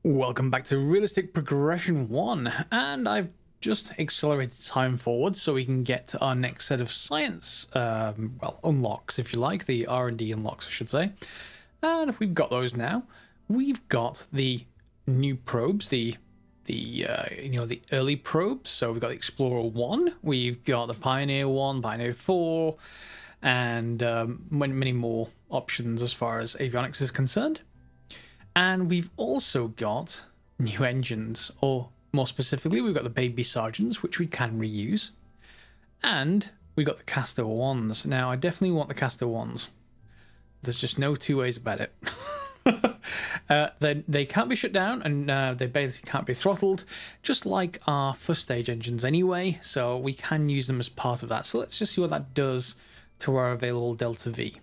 Welcome back to Realistic Progression 1, and I've just accelerated time forward so we can get to our next set of science, unlocks, if you like, the R&D unlocks, I should say. And we've got those now. We've got the new probes, the early probes. So we've got the Explorer 1, we've got the Pioneer 1, Pioneer 4, and many more options as far as avionics is concerned. And we've also got new engines, or more specifically, we've got the Baby Sergeants, which we can reuse. And we got the Castor 1s. Now, I definitely want the Castor 1s. There's just no two ways about it. They can't be shut down, and they basically can't be throttled, just like our first stage engines anyway, so we can use them as part of that. So let's just see what that does to our available Delta V.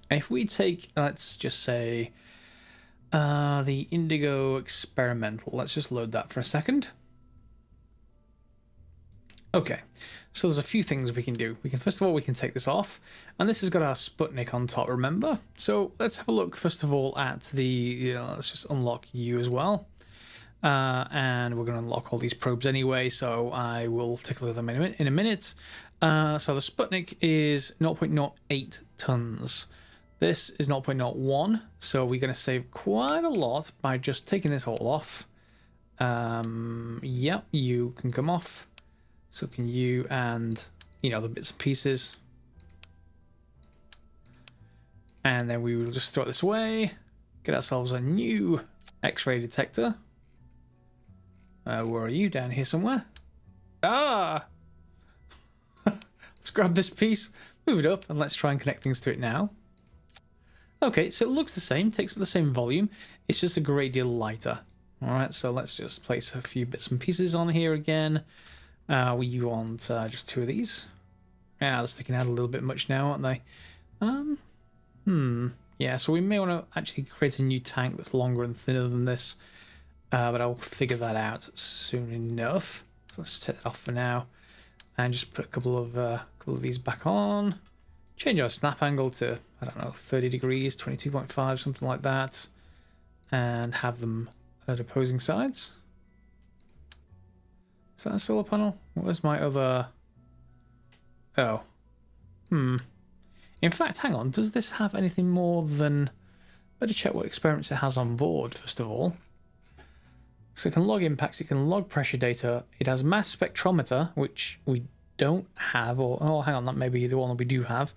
If we take, let's just say, the Indigo Experimental. Let's just load that for a second. Okay, so there's a few things we can do. First of all, we can take this off, and this has got our Sputnik on top, remember? So let's have a look, first of all, at the, let's just unlock you as well. And we're going to unlock all these probes anyway, so I will take a look at them in a minute. So the Sputnik is 0.08 tons. This is 0.01, so we're going to save quite a lot by just taking this all off. Yep, you can come off. So can you, and, the bits and pieces. And then we will just throw this away. Get ourselves a new X-ray detector. Where are you? Down here somewhere. Ah! Let's grab this piece, move it up, and let's try and connect things to it now. Okay, so it looks the same, takes up the same volume, it's just a great deal lighter. Alright, so let's just place a few bits and pieces on here again. We want just two of these. Yeah, they're sticking out a little bit much now, aren't they? Yeah, so we may want to actually create a new tank that's longer and thinner than this. But I'll figure that out soon enough. So let's take that off for now. And just put a couple of these back on. Change our snap angle to, I don't know, 30 degrees, 22.5, something like that. And have them at opposing sides. Is that a solar panel? Where's my other... Oh. In fact, hang on. Does this have anything more than... Better check what experiments it has on board, first of all. So it can log impacts, it can log pressure data. It has mass spectrometer, which we don't have, or oh, hang on, that may be the one that we do have.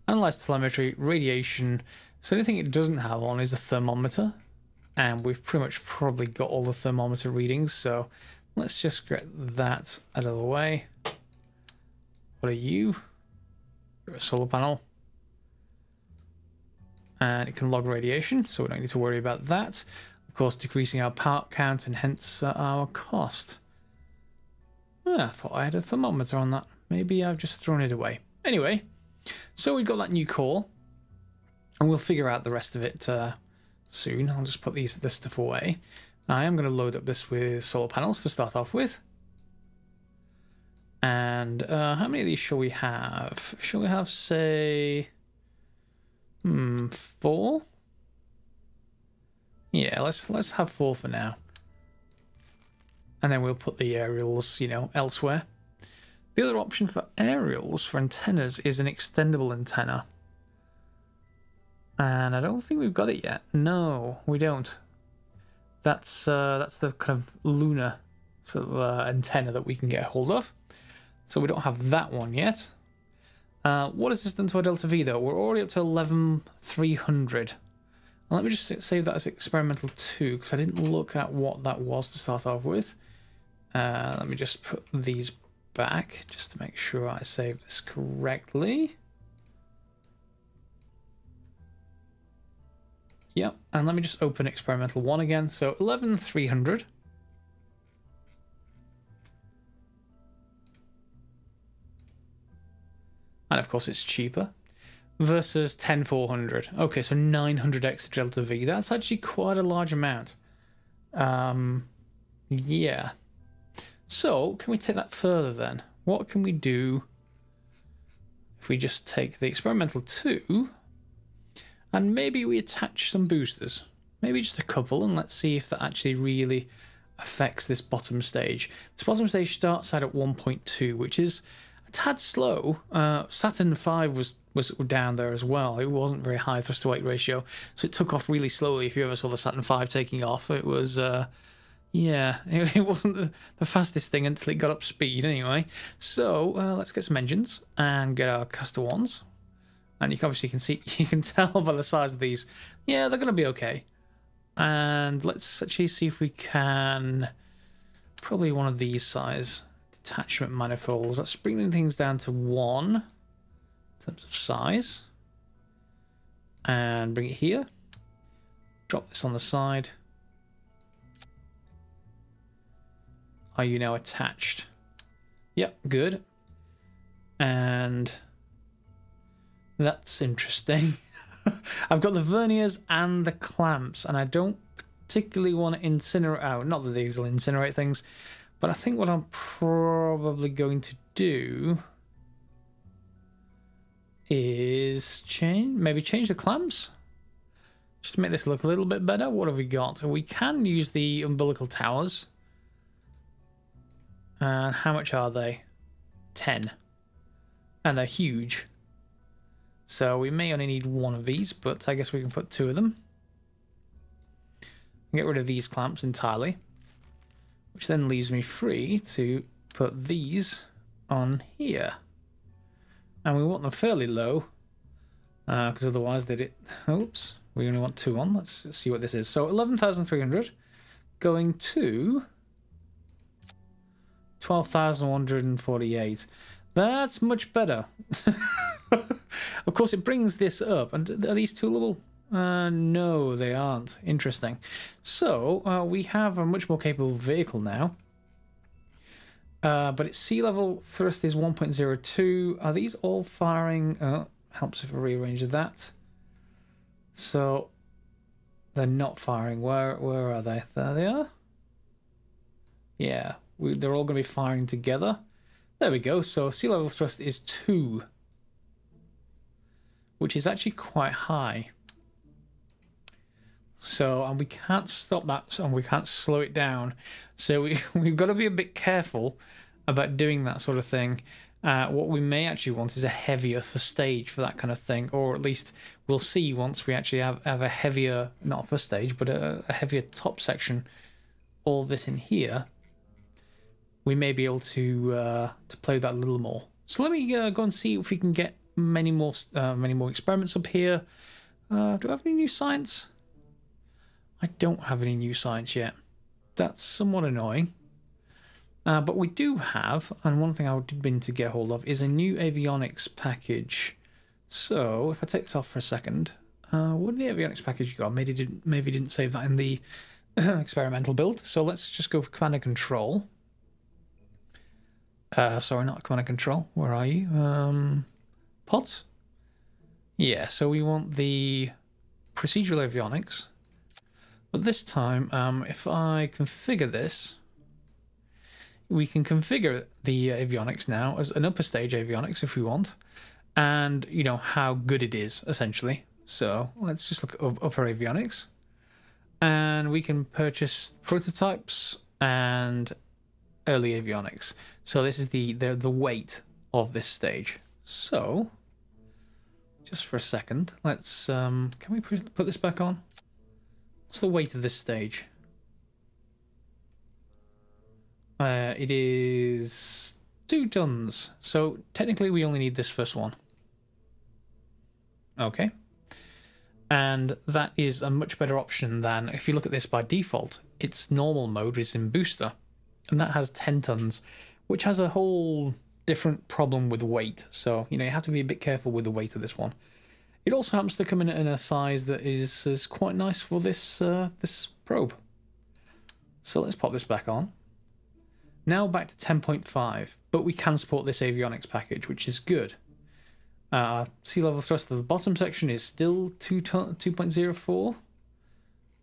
Analyze telemetry, radiation. So the only thing it doesn't have on is a thermometer, and we've pretty much probably got all the thermometer readings. So let's just get that out of the way. What are you? You're a solar panel, and it can log radiation, so we don't need to worry about that. Of course, decreasing our part count and hence our cost. I thought I had a thermometer on that. Maybe I've just thrown it away. Anyway, so we've got that new core, and we'll figure out the rest of it soon. I'll just put this stuff away. I am going to load up this with solar panels to start off with. And how many of these shall we have? Shall we have, say, 4? Yeah, let's have 4 for now. And then we'll put the aerials, elsewhere. The other option for aerials, for antennas, is an extendable antenna. And I don't think we've got it yet. No, we don't. That's the kind of lunar sort of antenna that we can get a hold of. So we don't have that one yet. What has this done to our Delta V, though? We're already up to 11,300. Let me just save that as experimental 2, because I didn't look at what that was to start off with. Let me just put these back, just to make sure I save this correctly. Yep, and let me just open experimental 1 again. So 11,300. And of course it's cheaper. Versus 10,400. Okay, so 900 extra Delta V. That's actually quite a large amount. Yeah. So, can we take that further then? What can we do if we just take the experimental 2 and maybe we attach some boosters? maybe just a couple, and let's see if that actually really affects this bottom stage. This bottom stage starts out at 1.2, which is a tad slow. Saturn V was down there as well. It wasn't very high thrust to weight ratio, so it took off really slowly. If you ever saw the Saturn V taking off, it was yeah, it wasn't the fastest thing until it got up speed anyway. So let's get some engines and get our Castor ones. And you can obviously you can tell by the size of these, yeah, they're going to be okay. And let's actually see if we can, probably one of these size detachment manifolds. That's bringing things down to 1 in terms of size. And bring it here. Drop this on the side. Are you now attached? Yep, good. And that's interesting. I've got the verniers and the clamps, and I don't particularly want to incinerate out. Not that these will incinerate things, but I think what I'm probably going to do is maybe change the clamps just to make this look a little bit better. What have we got? We can use the umbilical towers. And how much are they? 10. And they're huge. So we may only need one of these, but I guess we can put 2 of them. Get rid of these clamps entirely, which then leaves me free to put these on here. And we want them fairly low, because otherwise oops, we only want 2 on. Let's see what this is. So 11,300 going to 12,148. That's much better. Of course, it brings this up. And are these toolable? No, they aren't. Interesting. So we have a much more capable vehicle now. But its sea level thrust is 1.02. Are these all firing? Helps if I rearrange that. So they're not firing. Where are they? There they are. Yeah. They're all going to be firing together. There we go. So sea level thrust is 2, which is actually quite high. So, and we can't stop that, and we can't slow it down. So we've got to be a bit careful about doing that sort of thing. What we may actually want is a heavier for stage for that kind of thing, or at least we'll see once we actually have a heavier, not for stage, but a heavier top section. All this in here. We may be able to play that a little more. So let me go and see if we can get many more experiments up here. Do I have any new science? I don't have any new science yet. That's somewhat annoying. But we do have, and one thing I did mean to get hold of is a new avionics package. So if I take this off for a second, what did the avionics package got? Maybe didn't save that in the experimental build. So let's just go for command and control. Sorry, not command and control. Where are you? Pods? Yeah, so we want the procedural avionics. But this time, if I configure this, we can configure the avionics now as an upper stage avionics if we want. And, you know, how good it is, essentially. So let's just look at upper avionics. And we can purchase prototypes and early avionics. So this is the weight of this stage. So just for a second, let's can we put this back on? What's the weight of this stage? It is 2 tons. So technically we only need this first one. Okay. And that is a much better option than, if you look at this by default, its normal mode is in booster. And that has 10 tons, which has a whole different problem with weight. So, you know, you have to be a bit careful with the weight of this one. It also happens to come in a size that is quite nice for this this probe. So let's pop this back on. Now back to 10.5, but we can support this avionics package, which is good. Sea level thrust of the bottom section is still 2.04.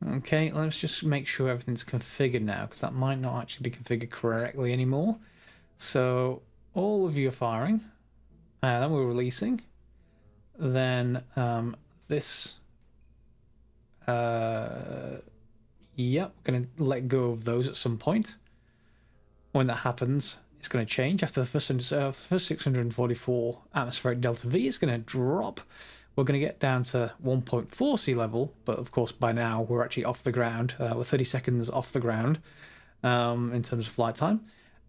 Okay, let's just make sure everything's configured now, because that might not actually be configured correctly anymore. So all of you are firing. Then we're releasing. Then this Yeah, we're going to let go of those at some point. When that happens, it's going to change. After the first 644 atmospheric delta V, it's going to drop. We're going to get down to 1.4 sea level, but of course by now we're actually off the ground. We're 30 seconds off the ground in terms of flight time.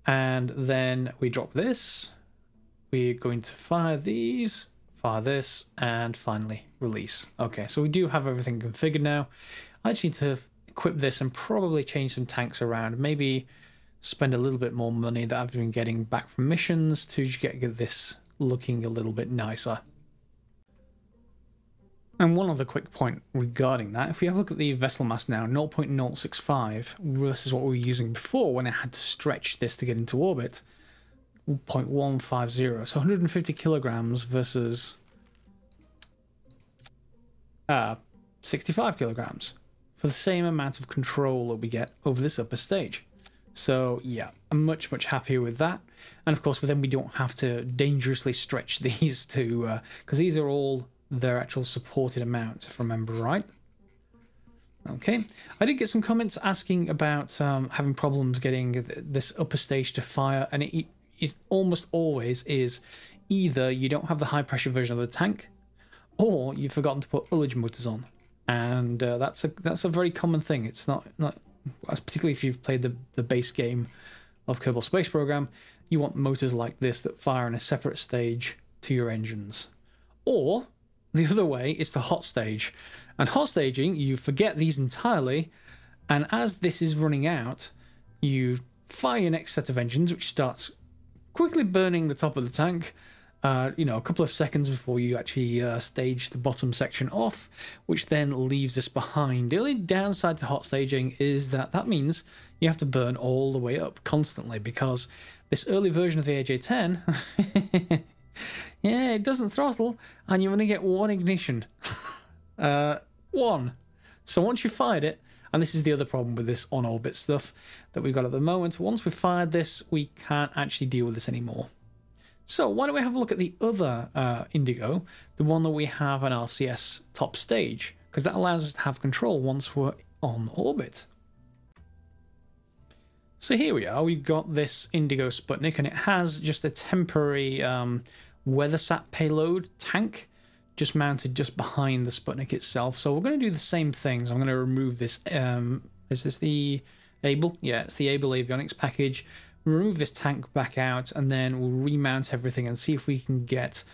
And then we drop this. We're going to fire these, fire this, and finally release. Okay, so we do have everything configured now. I just need to equip this and probably change some tanks around. Maybe spend a little bit more money that I've been getting back from missions to get this looking a little bit nicer. And one other quick point regarding that, if we have a look at the vessel mass now, 0.065 versus what we were using before when I had to stretch this to get into orbit, 0.150, so 150 kilograms versus 65 kilograms for the same amount of control that we get over this upper stage. So yeah, I'm much happier with that. And of course, then we don't have to dangerously stretch these to, because these are all their actual supported amount, if I remember right. Okay, I did get some comments asking about having problems getting this upper stage to fire, and it almost always is either you don't have the high pressure version of the tank, or you've forgotten to put ullage motors on, and that's a very common thing. It's not particularly if you've played the base game of Kerbal Space Program, you want motors like this that fire in a separate stage to your engines, or the other way is the hot stage. And hot staging, you forget these entirely, and as this is running out, you fire your next set of engines, which starts quickly burning the top of the tank, you know, a couple of seconds before you actually stage the bottom section off, which then leaves us behind. The only downside to hot staging is that means you have to burn all the way up constantly, because this early version of the AJ10 yeah, it doesn't throttle, and you only get one ignition. One. So once you've fired it, and this is the other problem with this on-orbit stuff that we've got at the moment, once we've fired this, we can't actually deal with this anymore. So why don't we have a look at the other Indigo, the one that we have an RCS top stage, because that allows us to have control once we're on orbit. So here we are, we've got this Indigo Sputnik, and it has just a temporary WeatherSat payload tank just mounted just behind the Sputnik itself. So we're going to do the same things. I'm going to remove this, is this the Able? Yeah, it's the Able Avionics package. Remove this tank back out, and then we'll remount everything and see if we can get,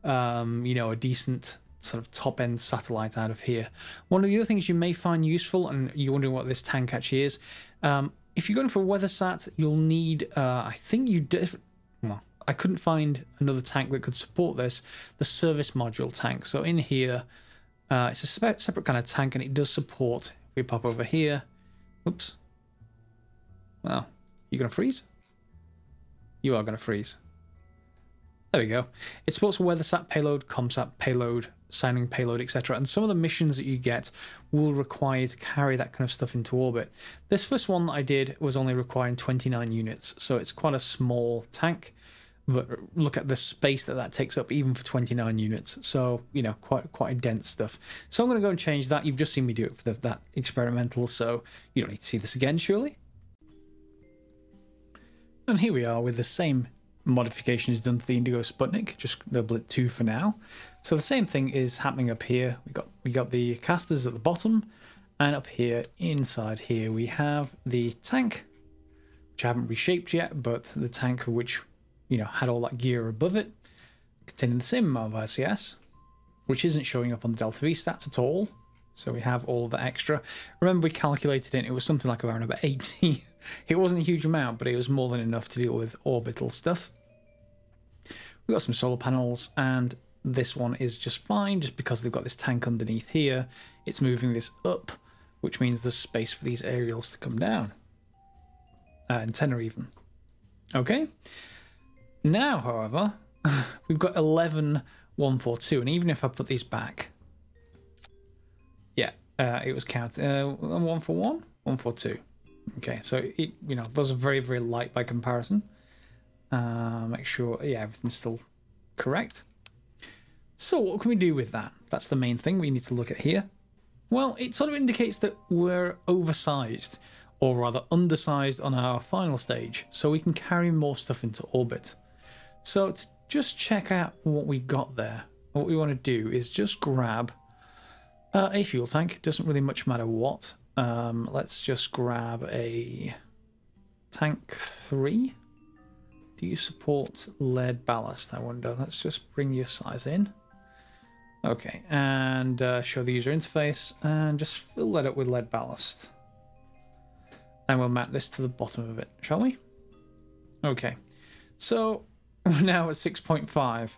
you know, a decent sort of top-end satellite out of here. One of the other things you may find useful, and you're wondering what this tank actually is, if you're going for a WeatherSat, you'll need, I think you did, well, I couldn't find another tank that could support this, the service module tank. So in here, it's a separate kind of tank, and it does support, if we pop over here, oops, well, you gonna freeze? You are gonna freeze. There we go. It supports WeatherSat payload, ComSat payload, sounding payload, etc. And some of the missions that you get will require you to carry that kind of stuff into orbit. This first one that I did was only requiring 29 units, so it's quite a small tank. But look at the space that takes up, even for 29 units. So, you know, quite dense stuff. So I'm going to go and change that. You've just seen me do it for that experimental, so you don't need to see this again, surely. And here we are with the same modifications done to the Indigo Sputnik, just double it 2 for now. So the same thing is happening up here. We got the casters at the bottom, and up here, inside here, we have the tank, which I haven't reshaped yet, but the tank which, you know, had all that gear above it, containing the same amount of RCS, which isn't showing up on the Delta V stats at all. So we have all the extra. Remember, we calculated it was something like around about 80. It wasn't a huge amount, but it was more than enough to deal with orbital stuff. We've got some solar panels, and this one is just fine, just because they've got this tank underneath here. It's moving this up, which means there's space for these aerials to come down. Antenna even. Okay. Now, however, we've got 11,142, and even if I put these back, yeah, it was counted 141, 142. Okay, so it, you know, those are very light by comparison. Make sure, yeah, everything's still correct. So what can we do with that? That's the main thing we need to look at here. Well, it sort of indicates that we're oversized, or rather undersized on our final stage, so we can carry more stuff into orbit. So to just check out what we got there, what we want to do is just grab a fuel tank. Doesn't really much matter what. Let's just grab a tank 3. Do you support lead ballast, I wonder? Let's just bring your size in. Okay, and show the user interface, and just fill that up with lead ballast. And we'll map this to the bottom of it, shall we? Okay, so we're now at 6.5.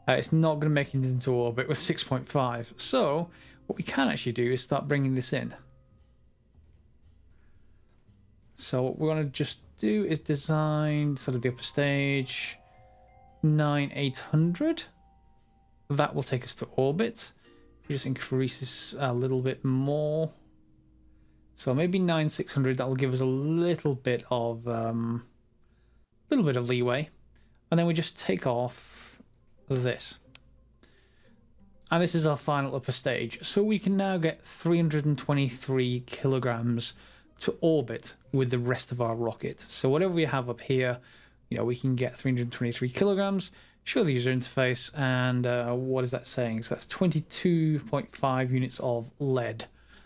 It's not going to make it into orbit with 6.5. So what we can actually do is start bringing this in. So what we want to just do is design sort of the upper stage 9800. That will take us to orbit. We just increase this a little bit more. So maybe 9600. That will give us a little bit of leeway, and then we just take off this. And this is our final upper stage. So we can now get 323 kilograms to orbit with the rest of our rocket. So whatever we have up here, you know, we can get 323 kilograms. Show the user interface, and what is that saying? So that's 22.5 units of lead.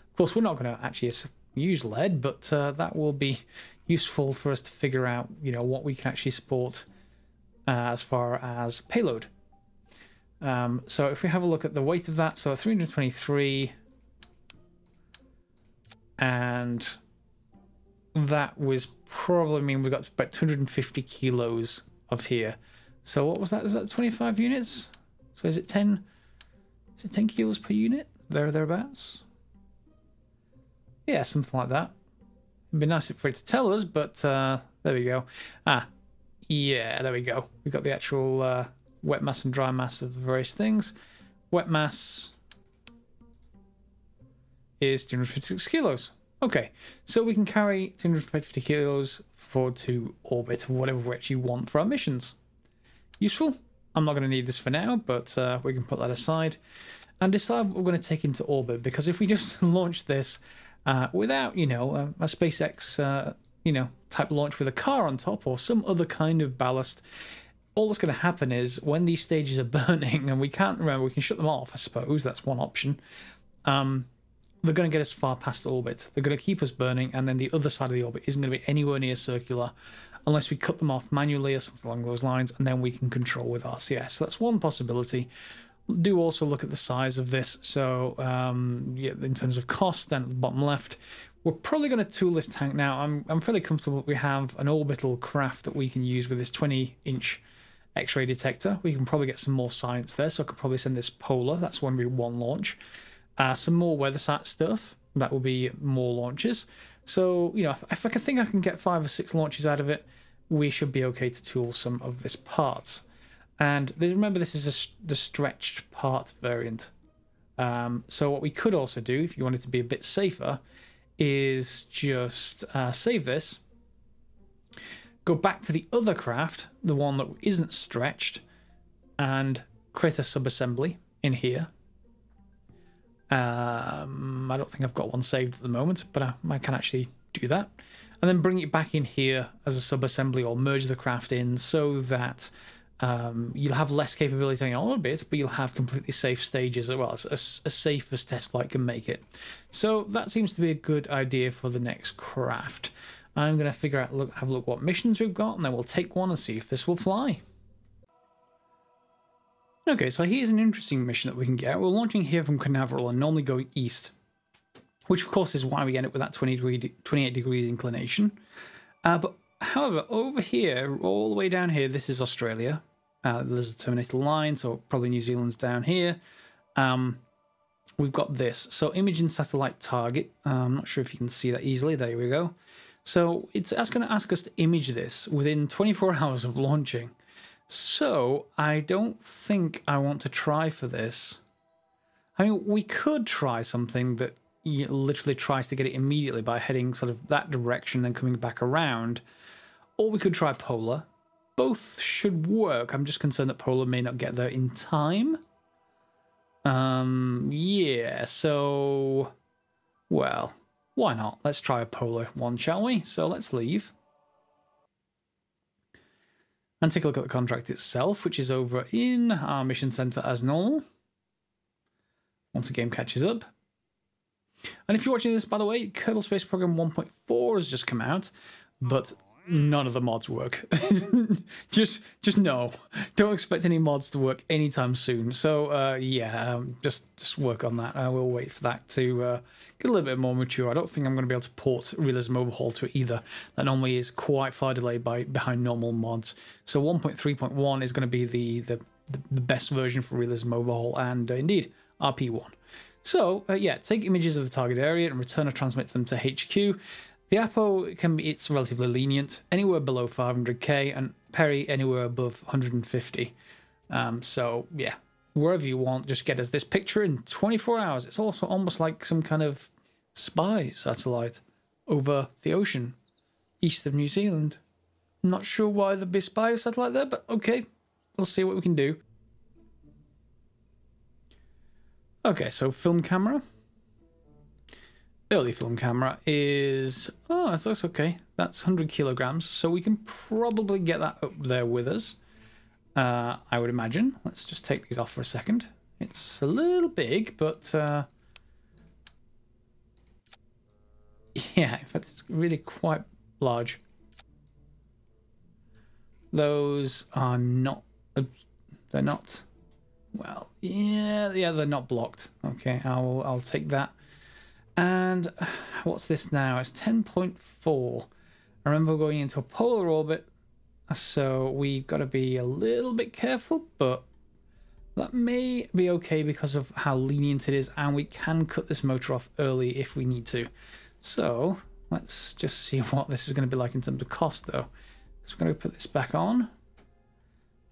Of course, we're not going to actually use lead, but that will be useful for us to figure out, you know, what we can actually support as far as payload. So if we have a look at the weight of that, so 323, and that was probably, I mean, we got about 250 kilos of here. So what was that? Is that 25 units? So is it 10? Is it 10 kilos per unit? Thereabouts? Yeah, something like that. It'd be nice for it to tell us, but there we go. Ah, yeah, there we go. We've got the actual wet mass and dry mass of the various things. Wet mass is 256 kilos. Okay, so we can carry 250 kilos forward to orbit, whatever we actually want for our missions. Useful. I'm not going to need this for now, but we can put that aside and decide what we're going to take into orbit, because if we just launch this without, you know, a SpaceX, you know, type launch with a car on top or some other kind of ballast, all that's going to happen is when these stages are burning, and we can't remember, we can shut them off, I suppose, that's one option. They're going to get us far past orbit. They're going to keep us burning, and then the other side of the orbit isn't going to be anywhere near circular unless we cut them off manually or something along those lines, and then we can control with RCS. So that's one possibility. Do also look at the size of this. So yeah, in terms of cost, then at the bottom left, we're probably going to tool this tank now. I'm fairly comfortable that we have an orbital craft that we can use with this 20-inch X-ray detector. We can probably get some more science there, so I could probably send this polar. That's going to be one launch. Some more WeatherSat stuff. That will be more launches. So, you know, if I can think I can get 5 or 6 launches out of it, we should be okay to tool some of this parts. And remember, this is the stretched part variant. So what we could also do, if you wanted to be a bit safer, is just save this, go back to the other craft, the one that isn't stretched, and create a subassembly in here. I don't think I've got one saved at the moment, but I can actually do that. And then bring it back in here as a sub-assembly, or merge the craft in, so that you'll have less capability on your orbit, but you'll have completely safe stages as well, as safe as test flight can make it. So that seems to be a good idea for the next craft. I'm going to figure out, have a look what missions we've got, and then we'll take one and see if this will fly. Okay, so here's an interesting mission that we can get. We're launching here from Canaveral and normally going east, which of course is why we end up with that 28 degrees inclination. But however, over here, all the way down here, this is Australia. There's a terminator line, so probably New Zealand's down here. We've got this. So imaging satellite target. I'm not sure if you can see that easily. There we go. So it's going to ask us to image this within 24 hours of launching. So I don't think I want to try for this. I mean, we could try something that literally tries to get it immediately by heading sort of that direction and coming back around. Or we could try Polar. Both should work. I'm just concerned that Polar may not get there in time. Yeah, so Well, why not? Let's try a polar one, shall we? So let's leave. And take a look at the contract itself, which is over in our mission center as normal. Once the game catches up. And if you're watching this, by the way, Kerbal Space Program 1.4 has just come out, but none of the mods work. just no. Don't expect any mods to work anytime soon. So yeah, just work on that. I will wait for that to get a little bit more mature. I don't think I'm going to be able to port Realism-Overhaul to it either. That normally is quite far delayed behind normal mods. So 1.3.1 is going to be the best version for Realism-Overhaul, and indeed RP1. So yeah, take images of the target area and return or transmit them to HQ. The APO it's relatively lenient, anywhere below 500k, and Peri anywhere above 150. So yeah, wherever you want, just get us this picture in 24 hours. It's also almost like some kind of spy satellite over the ocean, east of New Zealand. I'm not sure why there'd be a spy satellite there, but okay, we'll see what we can do. Okay, so film camera. Early film camera is, oh, that's okay. That's 100 kilograms, so we can probably get that up there with us. I would imagine. Let's just take these off for a second. It's a little big, but yeah, in fact, it's really quite large. Those are not, they're not, well, yeah, they're not blocked. Okay, I'll take that. And what's this now? It's 10.4. I remember going into a polar orbit, so we've got to be a little bit careful, but that may be okay because of how lenient it is, and we can cut this motor off early if we need to. So let's just see what this is going to be like in terms of cost, though. So we're going to put this back on.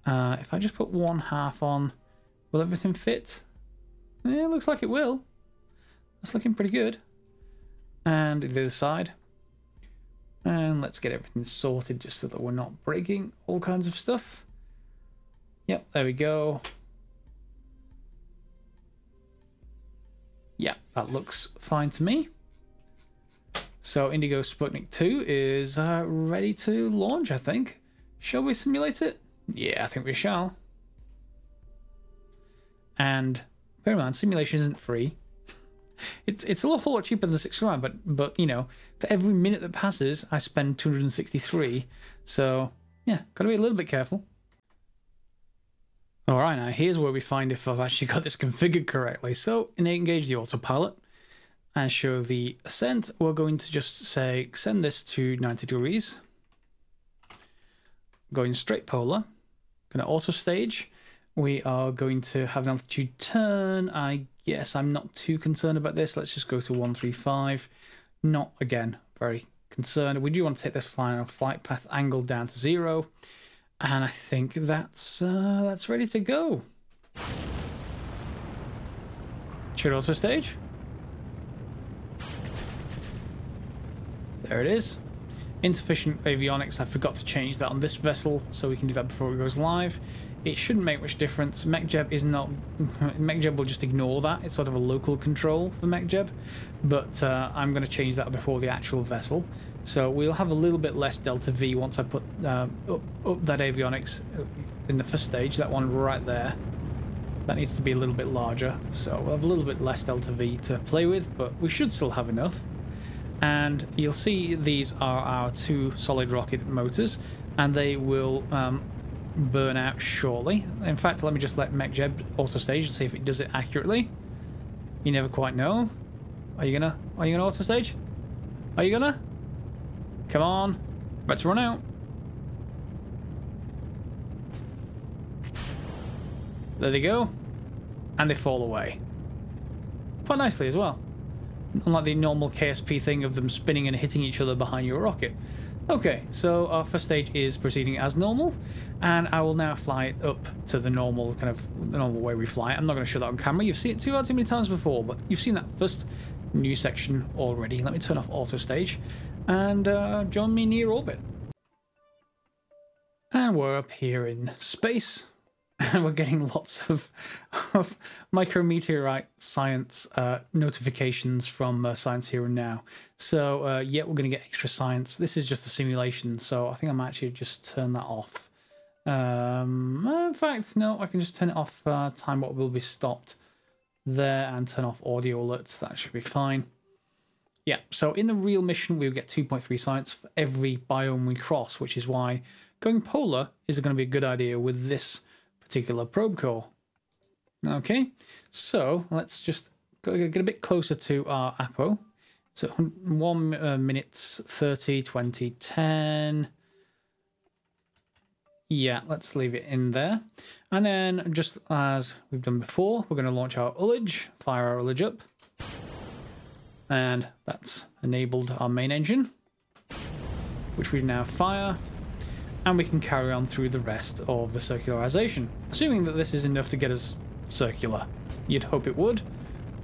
If I just put 1/2 on, will everything fit? Yeah, it looks like it will. That's looking pretty good. And the other side. And let's get everything sorted just so that we're not breaking all kinds of stuff. Yep, there we go. Yeah, that looks fine to me. So Indigo Sputnik 2 is ready to launch, I think. Shall we simulate it? Yeah, I think we shall. And bear in mind, simulation isn't free. It's a whole lot cheaper than the 6 grand, but you know, for every minute that passes, I spend 263. So yeah, gotta be a little bit careful. All right, now here's where we find if I've actually got this configured correctly. So engage the autopilot and show the ascent. We're going to just say send this to 90 degrees. Going straight polar. Going to auto stage. We are going to have an altitude turn. I guess I'm not too concerned about this. Let's just go to 135. Not, again, very concerned. We do want to take this final flight path angle down to 0. And I think that's ready to go. Should auto stage. There it is. Insufficient avionics. I forgot to change that on this vessel, so we can do that before it goes live. It shouldn't make much difference. MechJeb is not... MechJeb will just ignore that. It's sort of a local control for MechJeb. But I'm going to change that before the actual vessel. So we'll have a little bit less delta V once I put up that avionics in the first stage. That one right there. That needs to be a little bit larger. So we'll have a little bit less delta V to play with, but we should still have enough. And you'll see these are our 2 solid rocket motors, and they will burn out shortly. In fact, let me just let MechJeb auto stage and see if it does it accurately. You never quite know. Are you gonna auto stage? Are you gonna? Come on. It's about to run out. There they go. And they fall away. Quite nicely as well. Unlike the normal KSP thing of them spinning and hitting each other behind your rocket. Okay, so our first stage is proceeding as normal, and I will now fly it up to the normal way we fly. I'm not going to show that on camera. You've seen it too many times before, but you've seen that first new section already. Let me turn off auto stage and join me near orbit. And we're up here in space, and we're getting lots of micrometeorite science notifications from Science Here and Now. So yeah, we're going to get extra science. This is just a simulation, so I think I might actually just turn that off. In fact, no, I can just turn it off. Time what will be stopped there, and turn off audio alerts. That should be fine. Yeah, so in the real mission, we'll get 2.3 science for every biome we cross, which is why going polar is going to be a good idea with this particular probe core. Okay, so let's just get a bit closer to our APO. It's at 1 minutes 30, 20, 10. Yeah, let's leave it in there. And then, just as we've done before, we're going to launch our ullage, fire our ullage up. And that's enabled our main engine, which we now fire. And we can carry on through the rest of the circularization, assuming that this is enough to get us circular. You'd hope it would,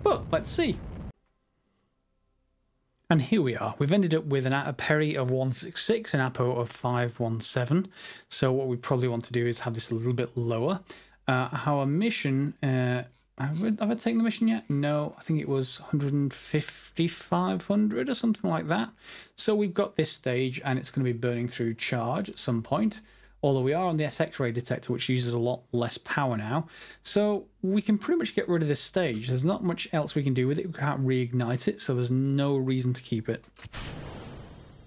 but let's see. And here we are. We've ended up with a peri of 166, an APO of 517. So what we probably want to do is have this a little bit lower. Our mission, have I taken the mission yet? No, I think it was 150,500 or something like that. So we've got this stage, and it's going to be burning through charge at some point. Although we are on the SX-ray detector, which uses a lot less power now. So we can pretty much get rid of this stage. There's not much else we can do with it. We can't reignite it, so there's no reason to keep it.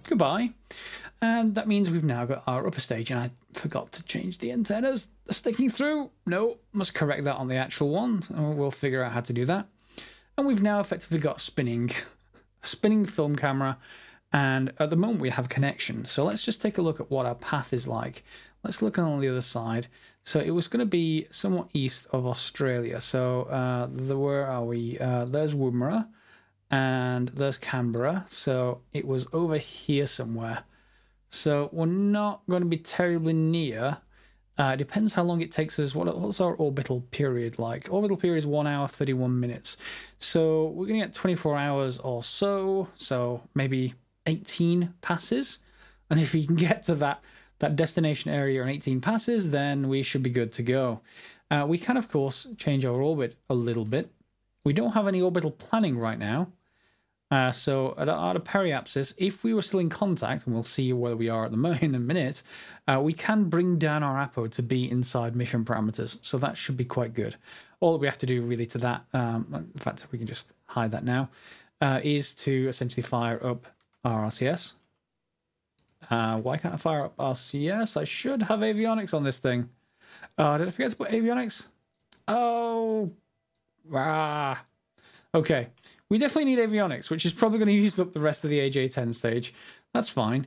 Goodbye. And that means we've now got our upper stage, and I forgot to change the antennas. They're sticking through. No, must correct that on the actual one. We'll figure out how to do that. And we've now effectively got spinning film camera, and at the moment we have connection. So let's just take a look at what our path is like. Let's look on the other side. So it was going to be somewhat east of Australia. So where are we? There's Woomera, and there's Canberra. So it was over here somewhere. So we're not going to be terribly near. It depends how long it takes us. What's our orbital period like? Orbital period is 1 hour, 31 minutes. So we're going to get 24 hours or so. So maybe 18 passes. And if we can get to that destination area in 18 passes, then we should be good to go. We can, of course, change our orbit a little bit. We don't have any orbital planning right now. So at our periapsis, if we were still in contact, and we'll see where we are in a minute, we can bring down our APO to be inside mission parameters. So that should be quite good. All that we have to do really to that, in fact, we can just hide that now, is to essentially fire up our RCS. Why can't I fire up RCS? I should have avionics on this thing. Did I forget to put avionics? Oh, okay. We definitely need avionics, which is probably going to use up the rest of the AJ-10 stage. That's fine.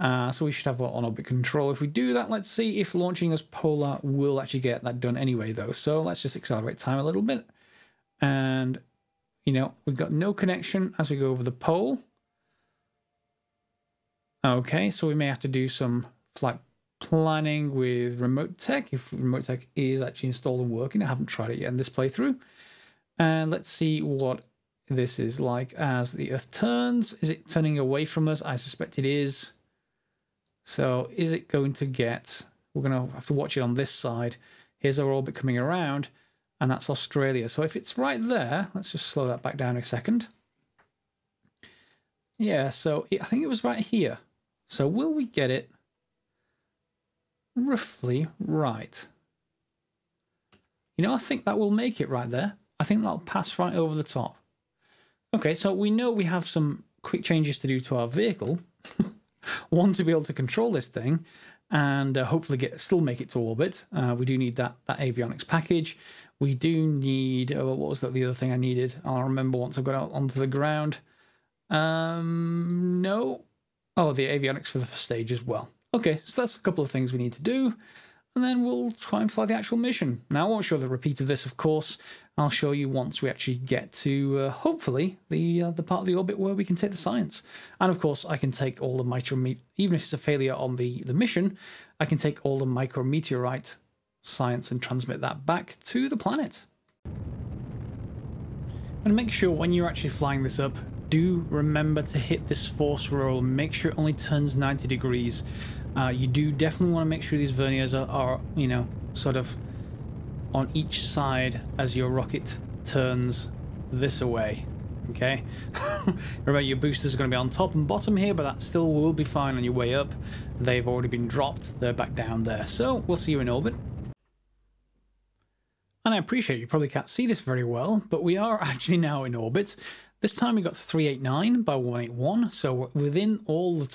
So we should have on-orbit control. If we do that, let's see if launching as polar will actually get that done anyway, though. So let's just accelerate time a little bit. And, you know, we've got no connection as we go over the pole. Okay, so we may have to do some flight planning with remote tech, if remote tech is actually installed and working. I haven't tried it yet in this playthrough. And let's see what this is like as the Earth turns. Is it turning away from us? I suspect it is. So is it going to get... We're going to have to watch it on this side. Here's our orbit coming around, and that's Australia. So if it's right there, let's just slow that back down a second. Yeah, so I think it was right here. So will we get it roughly right? You know, I think that will make it right there. I think that'll pass right over the top. Okay, so we know we have some quick changes to do to our vehicle. One, to be able to control this thing, and hopefully still make it to orbit. We do need that avionics package. We do need... what was the other thing I needed? I'll remember once I've got out onto the ground. No. Oh, the avionics for the first stage as well. Okay, so that's a couple of things we need to do. And then we'll try and fly the actual mission. Now, I won't show the repeat of this, of course. I'll show you once we actually get to, hopefully, the part of the orbit where we can take the science. And, of course, I can take all the even if it's a failure on the mission, I can take all the micrometeorite science and transmit that back to the planet. And make sure when you're actually flying this up, do remember to hit this force roll. Make sure it only turns 90 degrees. You do definitely want to make sure these verniers are, you know, sort of on each side as your rocket turns this away. Okay, remember your boosters are going to be on top and bottom here, but that still will be fine on your way up. They've already been dropped, they're back down there, so we'll see you in orbit. And I appreciate you probably can't see this very well, but we are actually now in orbit. This time we got to 389 by 181, so we're within all the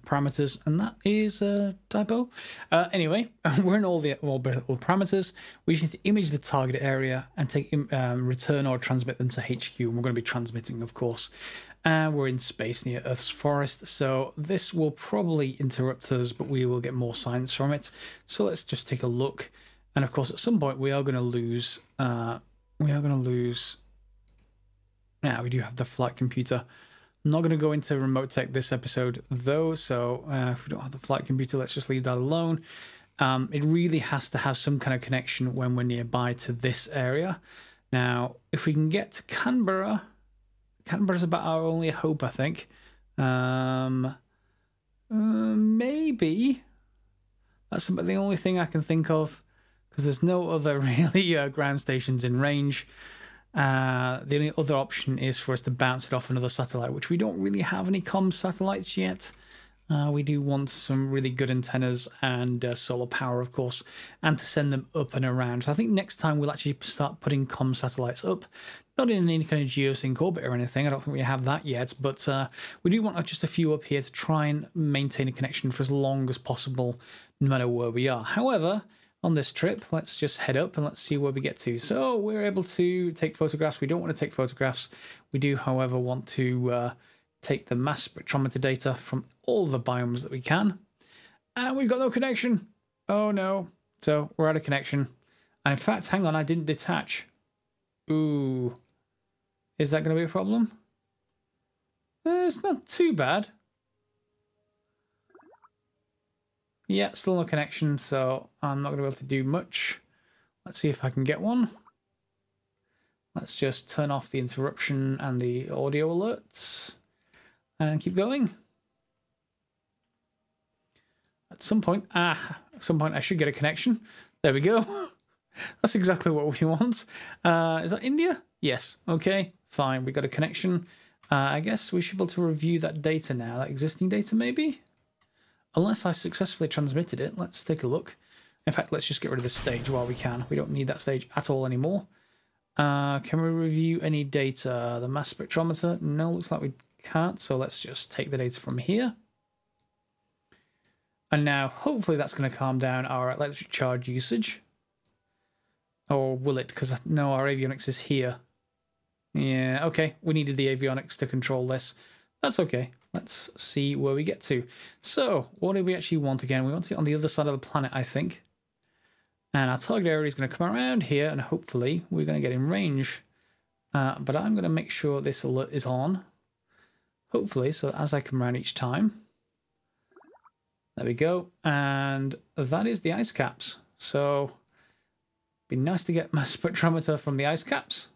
parameters, and that is a typo. Anyway, we're in all the orbital parameters. We just need to image the target area and take return or transmit them to HQ, and we're going to be transmitting, of course. We're in space near Earth's forest, so this will probably interrupt us, but we will get more science from it. So let's just take a look, and of course, at some point we are going to lose. Now we do have the flight computer. I'm not going to go into remote tech this episode though, so if we don't have the flight computer, let's just leave that alone. It really has to have some kind of connection when we're nearby to this area. Now, if we can get to Canberra, Canberra's about our only hope, I think. Maybe. That's about the only thing I can think of, because there's no other really ground stations in range. The only other option is for us to bounce it off another satellite, which we don't really have any comms satellites yet. We do want some really good antennas and solar power, of course, and to send them up and around. So I think next time we'll actually start putting comm satellites up, not in any kind of geosync orbit or anything. I don't think we have that yet, but we do want just a few up here to try and maintain a connection for as long as possible, no matter where we are. However, on this trip, let's just head up and let's see where we get to. So we're able to take photographs. We don't want to take photographs. We do, however, want to take the mass spectrometer data from all the biomes that we can. And we've got no connection. Oh no. So we're out of connection. And in fact, hang on, I didn't detach. Ooh. Is that going to be a problem? It's not too bad. Yeah, still no connection, so I'm not going to be able to do much. Let's see if I can get one. Let's just turn off the interruption and the audio alerts and keep going. At some point I should get a connection. There we go. That's exactly what we want. Is that India? Yes. Okay, fine. We got a connection. I guess we should be able to review that data now, that existing data maybe? Unless I successfully transmitted it. Let's take a look. In fact, let's just get rid of this stage while we can. We don't need that stage at all anymore. Can we review any data? The mass spectrometer? No, looks like we can't. So let's just take the data from here. And now, hopefully that's going to calm down our electric charge usage. Or will it? Because no, our avionics is here. Yeah, okay. We needed the avionics to control this. That's okay. Let's see where we get to. So, what do we actually want again? We want it on the other side of the planet, I think. And our target area is going to come around here, and hopefully we're going to get in range. But I'm going to make sure this alert is on. Hopefully, so as I come around each time. There we go. And that is the ice caps. So, it'd be nice to get my spectrometer from the ice caps.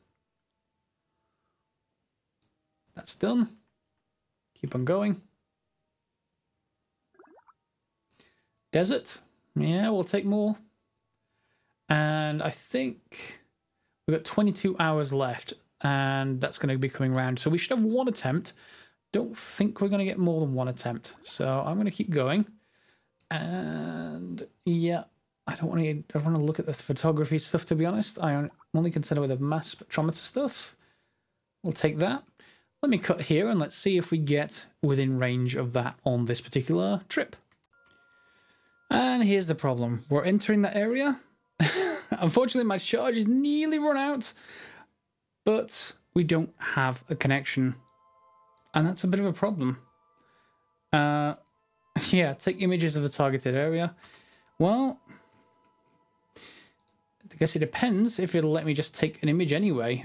That's done. Keep on going. Desert. Yeah, we'll take more. And I think we've got 22 hours left, and that's going to be coming around. So we should have one attempt. Don't think we're going to get more than one attempt. So I'm going to keep going. And yeah, I don't want to look at the photography stuff, to be honest. I'm only concerned with the mass spectrometer stuff. We'll take that. Let me cut here and let's see if we get within range of that on this particular trip. And here's the problem. We're entering that area. Unfortunately, my charge is nearly run out, but we don't have a connection. And that's a bit of a problem. Yeah, take images of the targeted area. Well, I guess it depends if it'll let me just take an image anyway.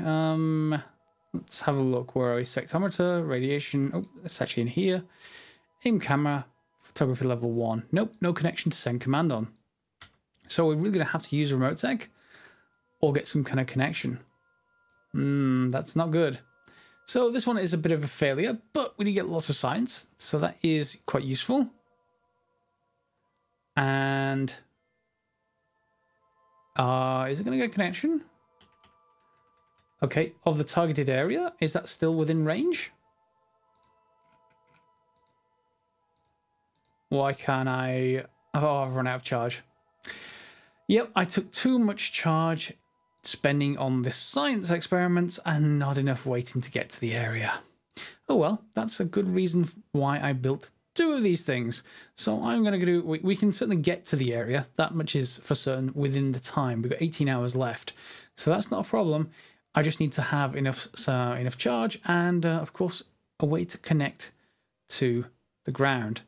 Let's have a look. Where are we? Spectrometer, radiation. Oh, it's actually in here. Aim camera, photography level 1. Nope, no connection to send command on. So we're really going to have to use remote tech or get some kind of connection. That's not good. So this one is a bit of a failure, but we did get lots of science. So that is quite useful. And Is it going to get a connection? Okay, of the targeted area. Is that still within range? Why can't I... Oh, I've run out of charge. Yep, I took too much charge spending on this science experiments and not enough waiting to get to the area. Oh well, that's a good reason why I built 2 of these things. So I'm going to do... We can certainly get to the area. That much is for certain within the time. We've got 18 hours left. So that's not a problem. I just need to have enough charge and, of course, a way to connect to the ground.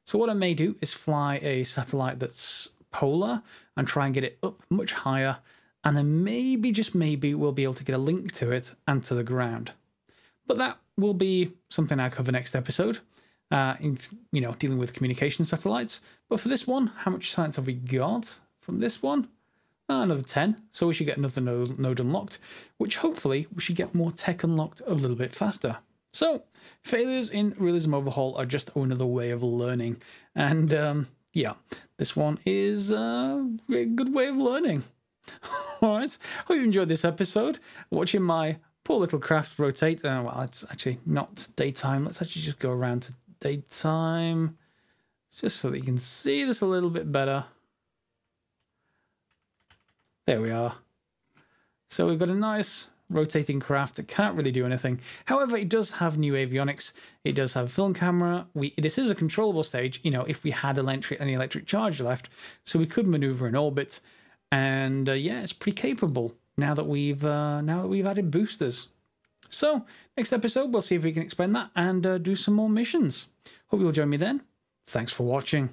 So what I may do is fly a satellite that's polar and try and get it up much higher, and then maybe, just maybe, we'll be able to get a link to it and to the ground. But that will be something I cover next episode, dealing with communication satellites. But for this one, how much science have we got from this one? Another 10, so we should get another node unlocked, which hopefully we should get more tech unlocked a little bit faster. So, failures in Realism Overhaul are just another way of learning. And, yeah, this one is a good way of learning. Alright, hope you enjoyed this episode. Watching my poor little craft rotate. Well, it's actually not daytime. Let's actually just go around to daytime. Just so that you can see this a little bit better. There we are. So we've got a nice rotating craft that can't really do anything. However, it does have new avionics. It does have film camera. This is a controllable stage, if we had any electric charge left, so we could maneuver in orbit. And yeah, it's pretty capable now that we've added boosters. So next episode, we'll see if we can expand that and do some more missions. Hope you'll join me then. Thanks for watching.